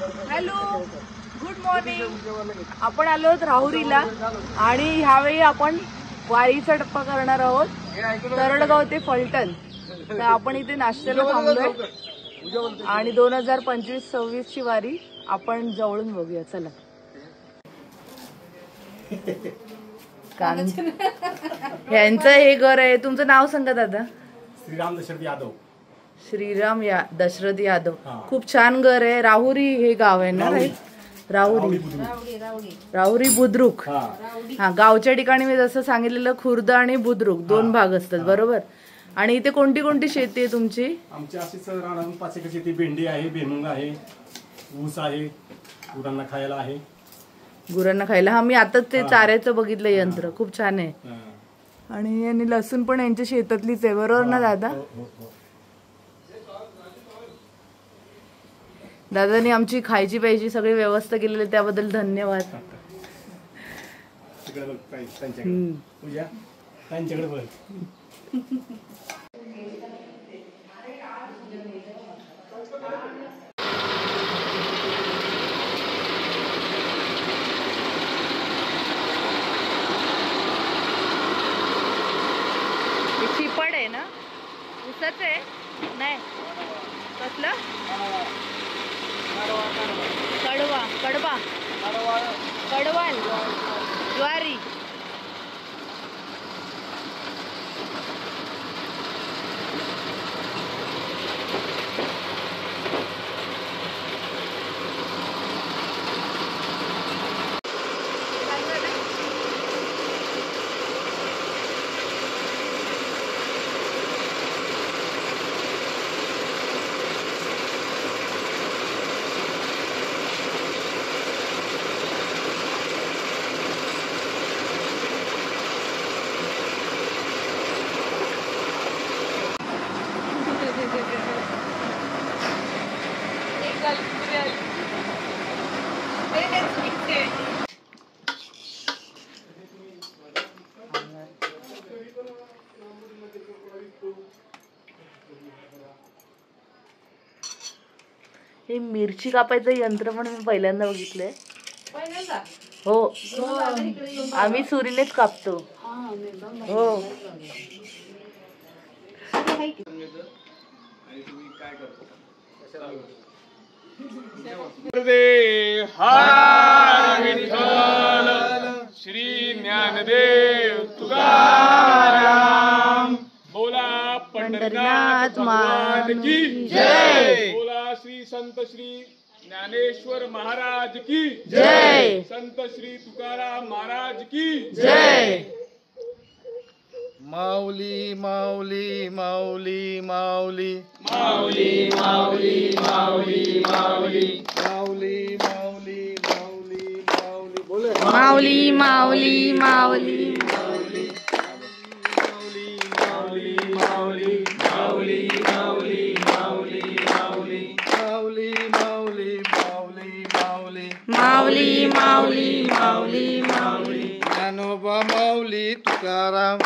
Hello, good morning. आपण आलो आहोत राहुरीला आणि ह्यावेळी आपण वारीचा टप्पा करणार आहोत, तरडगाव ते फलटण. तर आपण इथे नाश्त्याला थांबलोय आणि 2025-26 ची वारी आपण जवळून बघूया. चला. यांचं हे घर आहे. तुमचं नाव सांगा दादा. श्रीराम दशरथ यादव. श्रीराम दशरथ यादव. खूप छान घर आहे. राहुरी हे गाव आहे ना? राहुरी बुद्रुक. हा, गावच्या ठिकाणी मी जसं सांगितलेलं खुर्द आणि बुद्रुक दोन भाग असतात, बरोबर. आणि इथे कोणती कोणती शेती आहे तुमची? आमची अशीच राहणार 5 एकर शेती. भेंडी आहे, भुईमुग आहे, ऊस आहे, गुरांना खायला आहे. गुरांना खायला. हा, मी आताच ते चाऱ्याचं बघितलं यंत्र, खूप छान आहे. आणि यांनी लसूण पण यांच्या शेतातलीच आहे, बरोबर ना दादा? दादानी आमची खायची प्यायची सगळी व्यवस्था केलेली, त्याबद्दल धन्यवाद. चिपड आहे ना? ऊसाच आहे? नाही, कसलं? कडवाल, ज्वारी. हे मिरची कापायचं यंत्र पण मी पहिल्यांदा बघितलंय. हो, आम्ही सुरीनेच कापतो. हो. श्री ज्ञानदेव तुकाराम. बोला पंढरीनाथ भगवान की जय. बोला श्री संत श्री ज्ञानेश्वर महाराज की जय. संत श्री तुकाराम महाराज की जय. माऊली माऊली माऊली माऊली माऊली माऊली माऊली माऊली माऊली माऊली माऊली माऊली बोले. माऊली माऊली माऊली माऊली माऊली माऊली माऊली माऊली माऊली माऊली माऊली माऊली माऊली माऊली माऊली माऊली माऊली माऊली. ज्ञानोबा माऊली तुकाराम.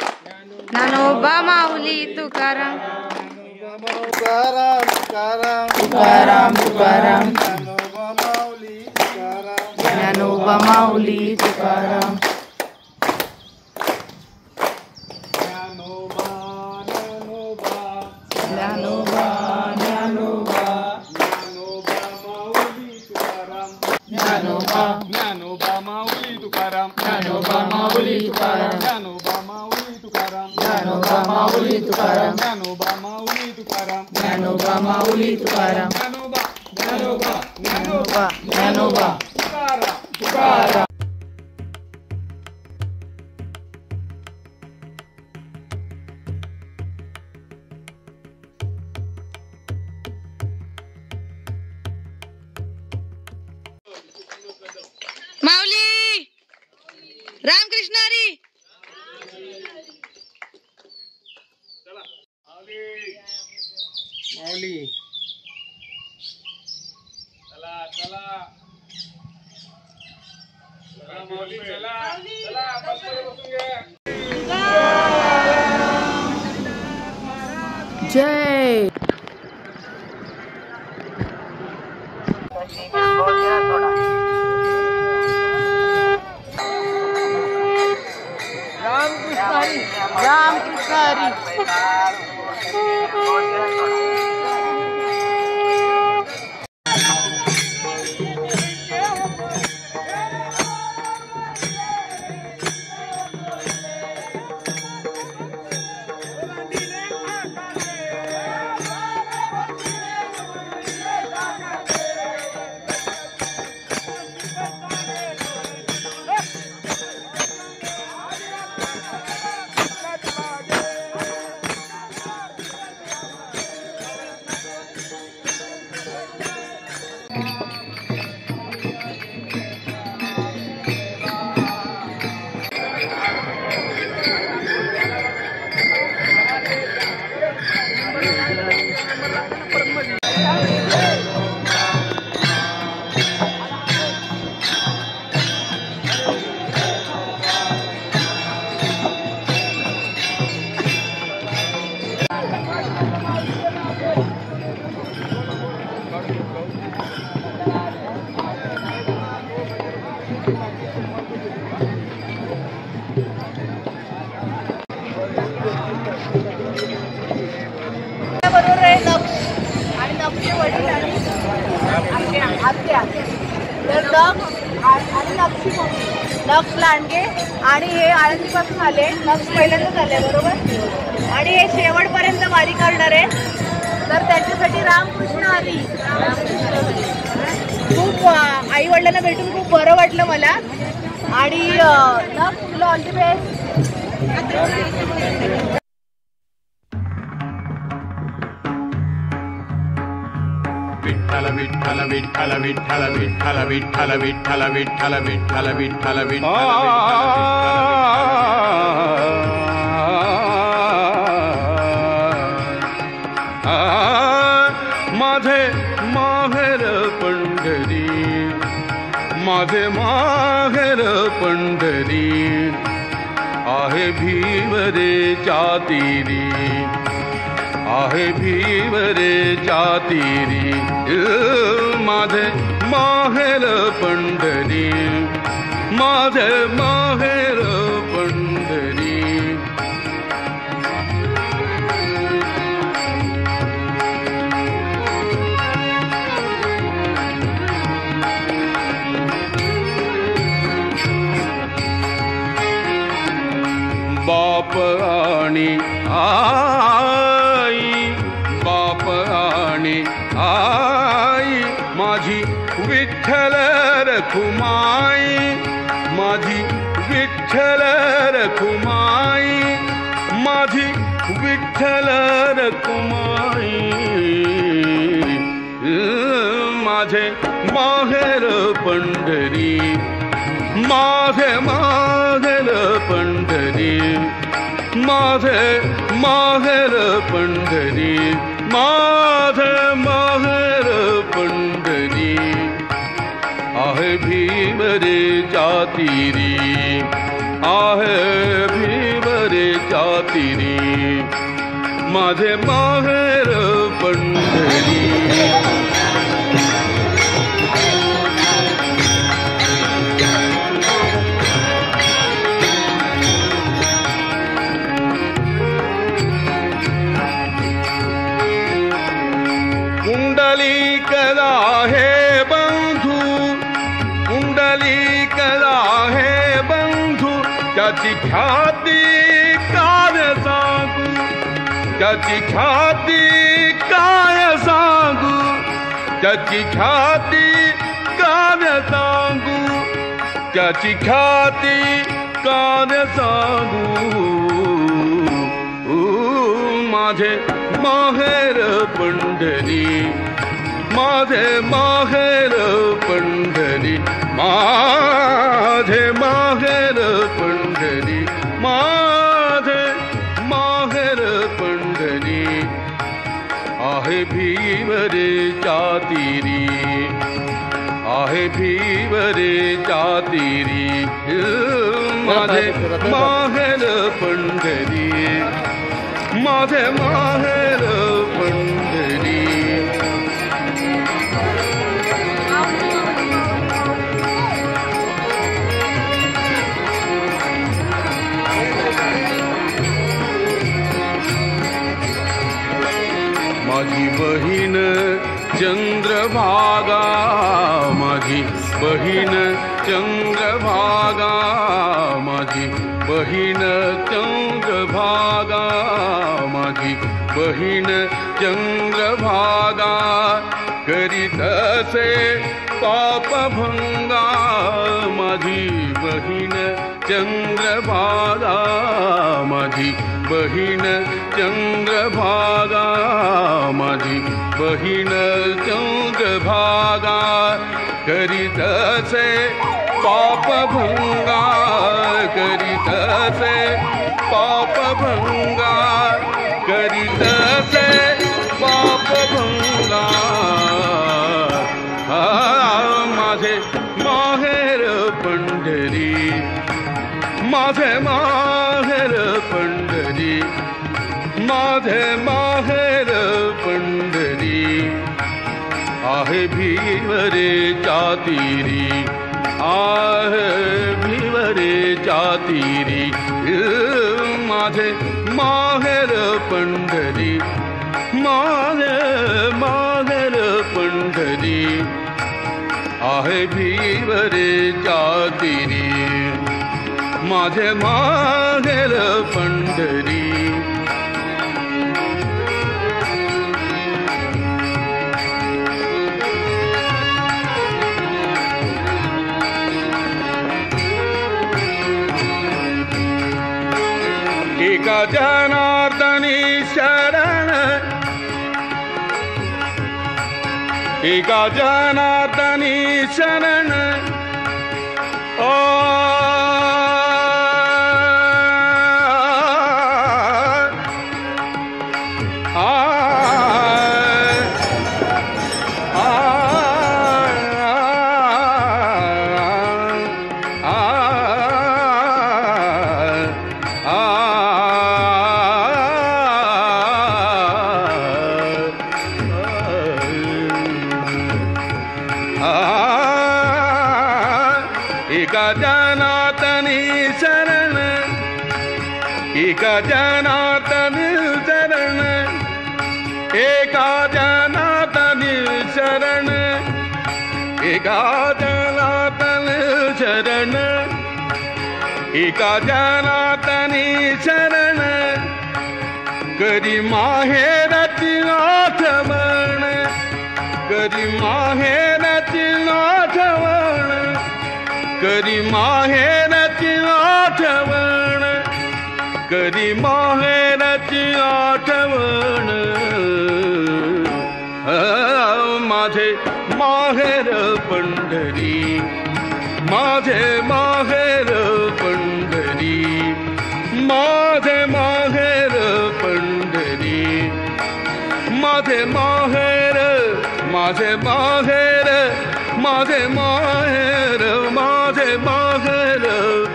ज्ञानोबा माऊली तुकाराम. तुकाराम तुकाराम तुकाराम तुकाराम. ज्ञानोबा माऊली तुकाराम. ज्ञानोबा माऊली तुकाराम. ज्ञानोबा ज्ञानोबा ज्ञानोबा ज्ञानोबा ज्ञानोबा माऊली तुकाराम. ज्ञानोबा ज्ञानोबा माऊली तुकाराम. ज्ञानोबा माऊली तुकाराम. ज्ञानोबा माऊली तुकाराम. ज्ञानोबा माऊली तुकाराम. ज्ञानोबा माऊली तुकाराम. ज्ञानोबा माऊली तुकाराम. ज्ञानोबा ज्ञानोबा ज्ञानोबा ज्ञानोबा तुकाराम तुकाराम. माऊली रामकृष्ण हरी. माऊली चला चला चला माऊली चला चला बसमध्ये बसून घ्या. जय. आणि नक्ष लांडगे आणि हे आळंदीपासून आले. नक्ष पहिल्यांदाच आले बरोबर. आणि हे शेवटपर्यंत वारी करणार आहे. तर त्यांच्यासाठी रामकृष्ण हरी. खूप आई वडिलांना भेटून खूप बरं वाटलं मला. आणि नक्ष तुला all the best. Vitthal Vitthal Vitthal Vitthal Vitthal Vitthal Vitthal Vitthal Vitthal Vitthal Vitthal माझे माहेर पंढरी, माझे माहेर पंढरी आहे भीवरेच्या तीरी, आहे भीवरेच्या तीरी. माझे माहेर पंढरी, माझे माहेर पंढरी. बाप आणि आई, बाप आणि आई माझी विठ्ठल रखुमाई, माझी विठ्ठल रखुमाई, माझी विठ्ठल रखुमाई. माझे माहेर पंढरी, माझे माहेर पंढरी, माझे माहेर पंढरी, माझे माहेर पंढरी आहे भीवरेच्या तीरी, आहे भीवरेच्या तीरी. माझे माहेर पंढरी. कुंडलिक आहे बंधू, कुंडलिक आहे बंधू, त्याची ख्याती काय सांगू, त्याची ख्याती काय सांगू, त्याची ख्याती काय सांगू, त्याची ख्याती काय सांगू. माझे माहेर पंढरी, माझे माहेर पंढरी, माझे माहेर पंढरी, माझे माहेर पंढरी आहे भीवरेच्या तीरी, आहे भीवरेच्या तीरी. माझे माहेर पंढरी, माझे माहेर पंढरी. माझी बहीण चंद्रभागा, माझी बहीण चंद्रभागा, माझी बहीण चंद्रभागा, माझी बहीण चंद्रभागा करीत असे पापभंगा. माझी बहीण चंद्रभागा, माझी बहीण चंद्रभागा, माझी बहीण चंद्रभागा करीत असे पापभंगा, करीत असे पापभंगा, करीत असे पापभंगा. माझे माहेर पंढरी, माझे माहेर पंढरी, माझे माहेर पंढरी आहे भीवरेच्या तीरी, आहे भीवरेच्या तीरी. माझे माहेर पंढरी, माझे माहेर पंढरी आहे भीवरेच्या तीरी माझे माहेर पंढरी एका जनार्दनी शरण एका जनार्दनी शरण ओ एका जनार्दनी शरण एका जनार्दनी शरण एका जनार्दनी शरण एका जनार्दनी शरण एका जनार्दनी शरण करी माहेरची आठवण करी माहेरची आठवण करी माहेरची आठवण करी माहेरची आठवण माझे माहेर पंढरी माझे माहेर पंढरी माझे माहेर पंढरी माझे माहेर माझे माहेर माझे माहेर माझे माहेर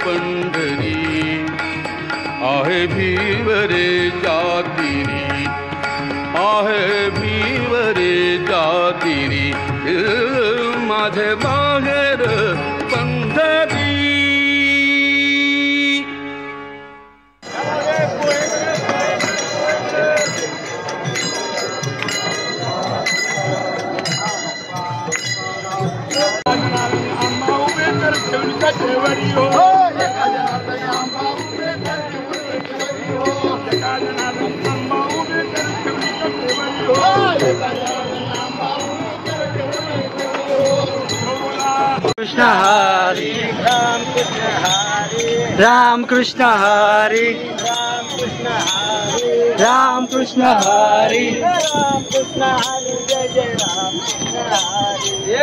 पंढरी आहे भीवरेच्या तीरी आहे भीवरेच्या तीरी माझे माहेर पंढरी कृष्ण हरी राम कृष्ण हरी राम कृष्ण हरी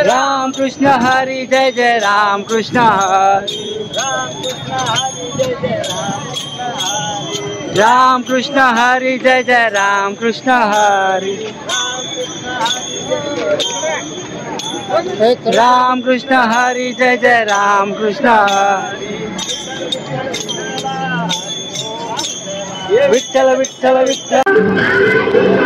राम कृष्ण हरी जय जय राम कृष्ण हरी राम कृष्ण हरी जय जय राम कृष्ण हरी राम कृष्ण हरी जय जय राम कृष्ण विठ्ठल विठ्ठल विठ्ठल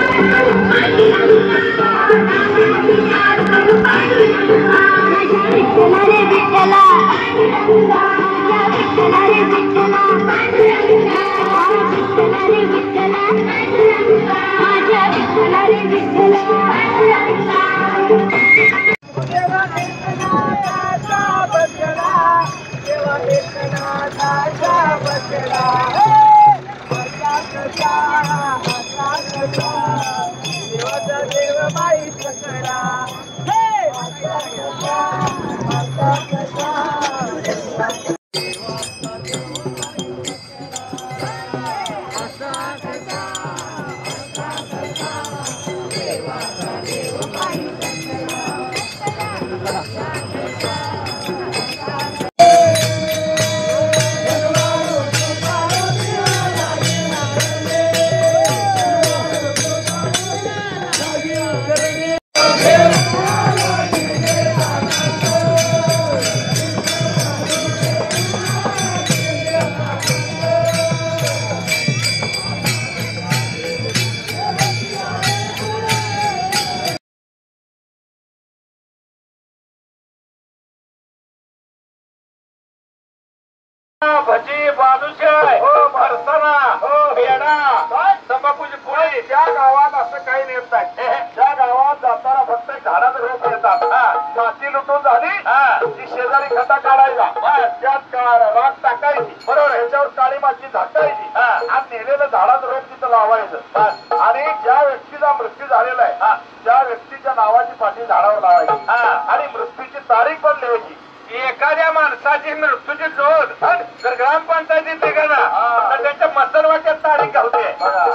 भजी बालुशाय फरसाणा पेढा तंबाखूची पुडी त्या गावात असं काही नेत नाही त्या गावात जाताना फक्त झाडात रोप येतात. माती लुटून झाली की शेजारी खड्डा काढायचा, त्यात राख टाकायची, बरोबर, ह्याच्यावर काळी माती झाकायची आणि नेलेलं झाडात रोप तिथं लावायचं. आणि ज्या व्यक्तीचा मृत्यू झालेला आहे त्या व्यक्तीच्या नावाची पाठी झाडावर लावायची आणि मृत्यूची तारीख पण लिहायची. एखाद्या माणसाची मृत्यूची नोंद जर ग्रामपंचायतीत निघाला तर त्यांच्या मतदानाच्या तारीख घालते.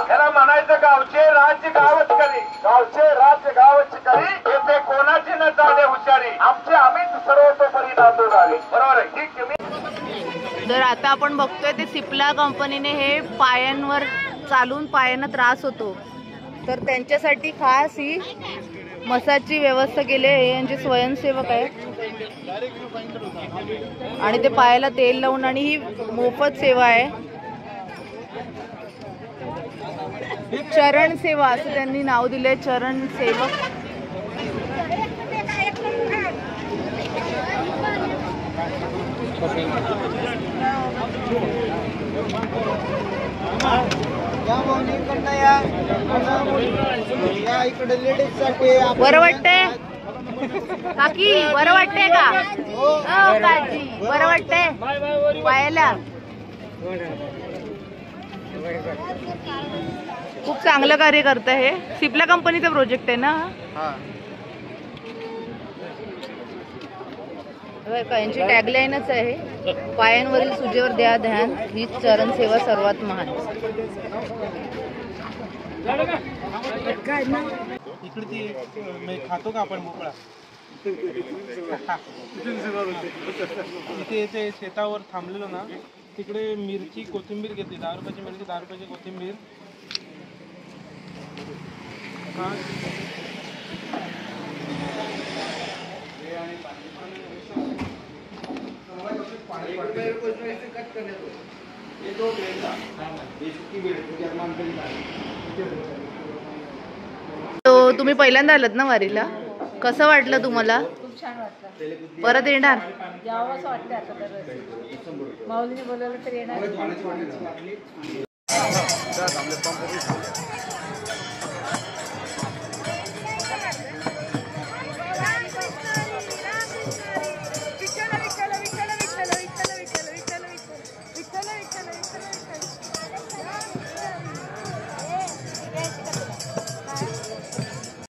ह्याला म्हणायचं गावचे राज्य गावच करी, गावचे राज्य गावच करी, येथे कोणाची न जाणे हुशारी, आमचे आम्हीच सर्वतोपरी नांदू झाली. बरोबर आहे. ठीक आहे. तर आता आपण बघतोय ते सिप्ला कंपनीने हे पायांवर चालून पायांना त्रास होतो तर त्यांच्यासाठी खास ही मसाजची व्यवस्था केली आहे. यांचे स्वयंसेवक आहेत आणि ते पायाला तेल लावून, आणि ही मोफत सेवा आहे. चरण सेवा असं त्यांनी नाव दिलंय, चरण सेवक. बरं वाटतंय काकी? बरं वाटतंय का? हो काकी, बरं वाटतंय पायाला? खूप चांगलं कार्य करतं हे. सिप्ला कंपनीचा प्रोजेक्ट आहे ना हा? यांची टॅगलाईनच आहे, पायांवरील सुजेवर द्या ध्यान, हीच चरण सेवा सर्वात महान. इकडे ती खातो का आपण मोकळा? इथे ते शेतावर थांबलेलो ना, तिकडे मिरची कोथिंबीर घेतली, 10 रुपयाची मिरची, 10 रुपयाची कोथिंबीर. तो तुम्ही पहिल्यांदा आलात ना वारीला, कसं वाटलं तुम्हाला? खूप छान वाटलं. परत येणार? यावं असं वाटतं आता तर. माऊलीने बोलवलं तर येणार.